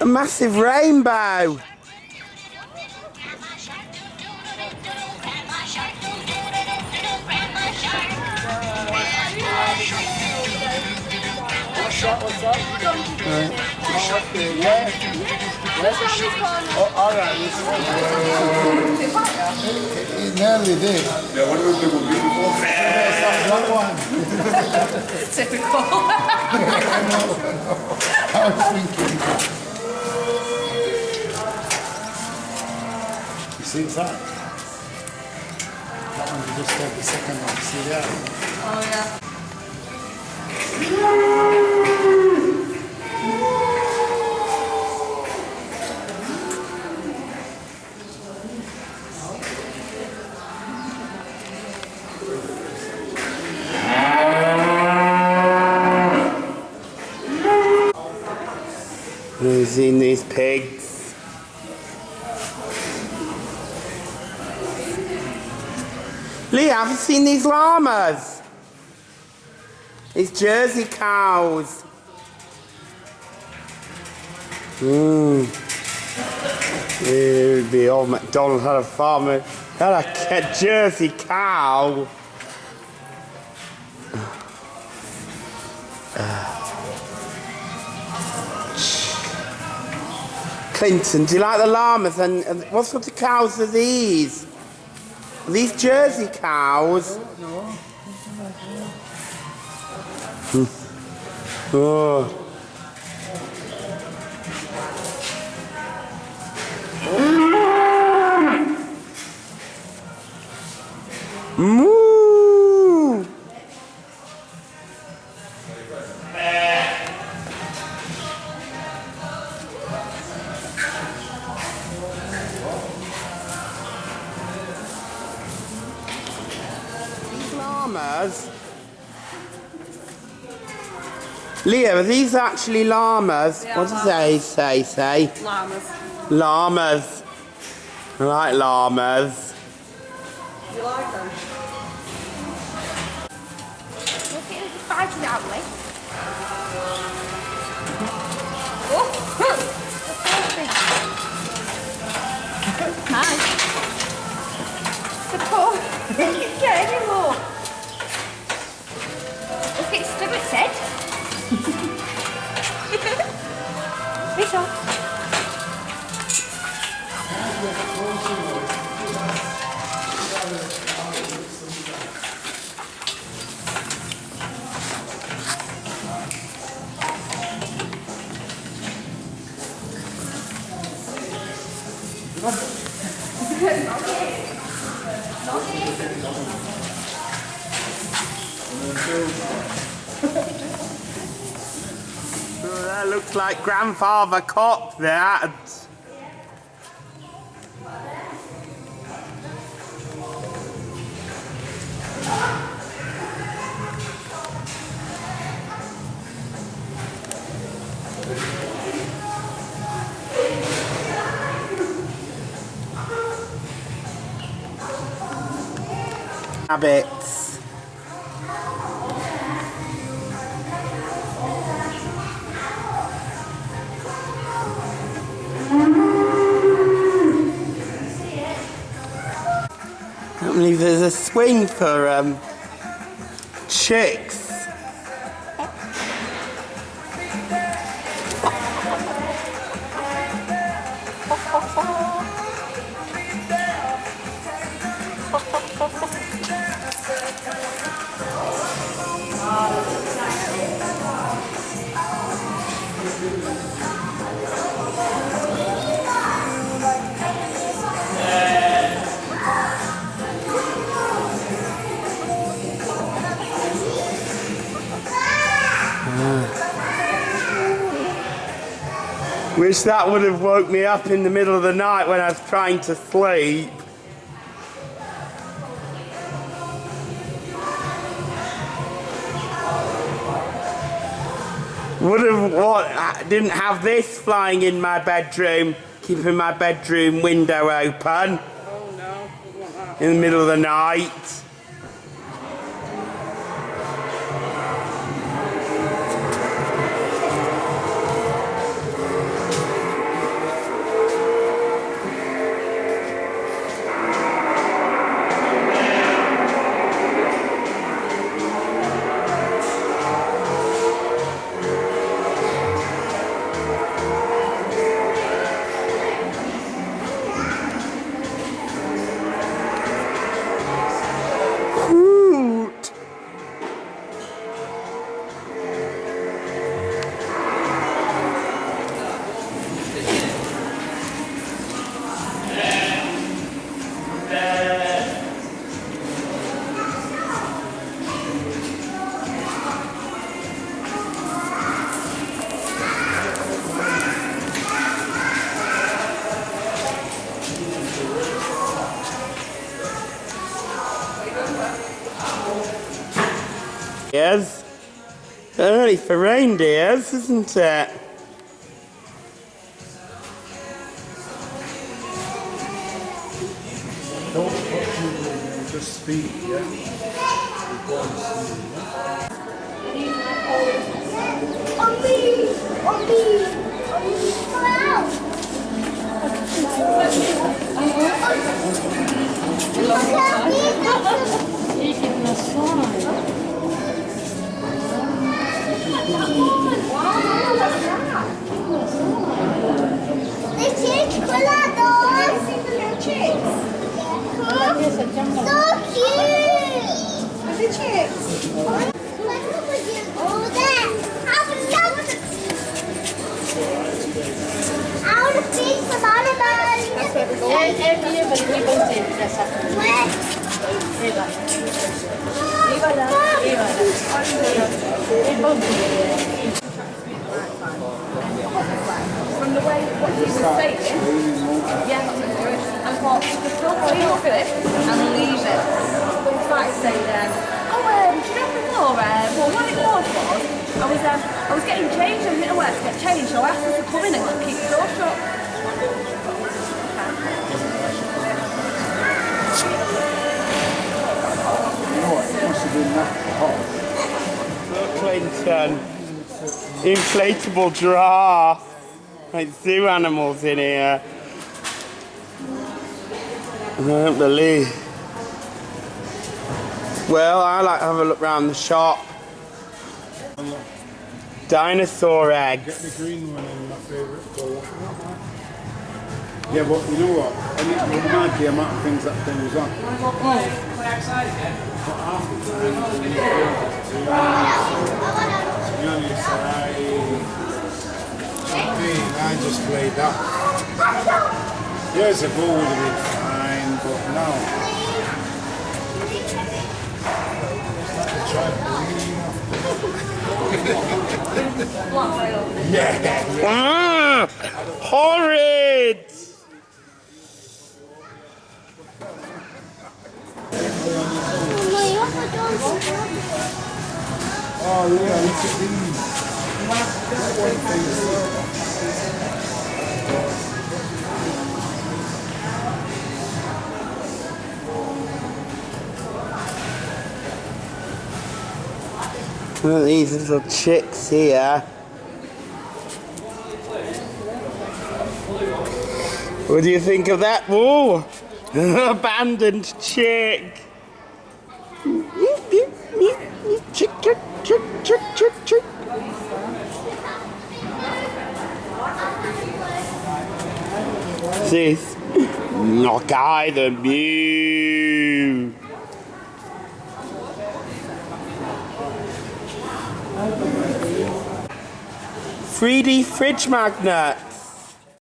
massive rainbow. Oh, all right. It nearly did. Yeah, what was the beautiful? That one. Typical. I was thinking. You see that? That one, you just take the second one. See that? Oh, yeah. Who's seen these pigs? Leah, have you seen these llamas? These Jersey cows. It would be old MacDonald had a farmer, had a Jersey cow. Clinton, do you like the llamas? And what sort of cows are these? Are these Jersey cows? No. Oh. Moo! These llamas. Leah, are these actually llamas? Yeah, What does they say? Llamas. Llamas. I like llamas. You like them? Look at the fight it out way. Oh, hi. The poor. You can't get anymore. Look, it's stuck its head. Fish off. Oh, that looks like Grandfather Cop, that. Rabbits. I can't believe there's a swing for chicks. Wish that would have woke me up in the middle of the night when I was trying to sleep. I didn't have this flying in my bedroom, keeping my bedroom window open. Oh no, wouldn't want that. In the middle of the night. Yes. Early for reindeers, isn't it? Don't put you in, just speak, yeah? From the way what he was saying, yeah, I thought, just don't look at it and leave it. But it's like saying, do you know before, well, what it was, I was getting changed, I didn't know where to get changed, so I asked her to come in and keep the door shut. You know what, it must have been that hot. Clinton. Inflatable giraffe. Like zoo animals in here. I don't believe. Well, I like to have a look around the shop. Dinosaur eggs. Get the green one in my favourite colour. Yeah, but you know what? I need to remind the amount of things that thing was on. I just played that. Years ago would have been fine, but now. Yeah. Horrid! Oh yeah, look at these. Look at these little chicks here. What do you think of that? Whoa! Abandoned chick! Chick, chick, chick, chick, chick, chick. This knock eye the mew. 3D fridge magnet.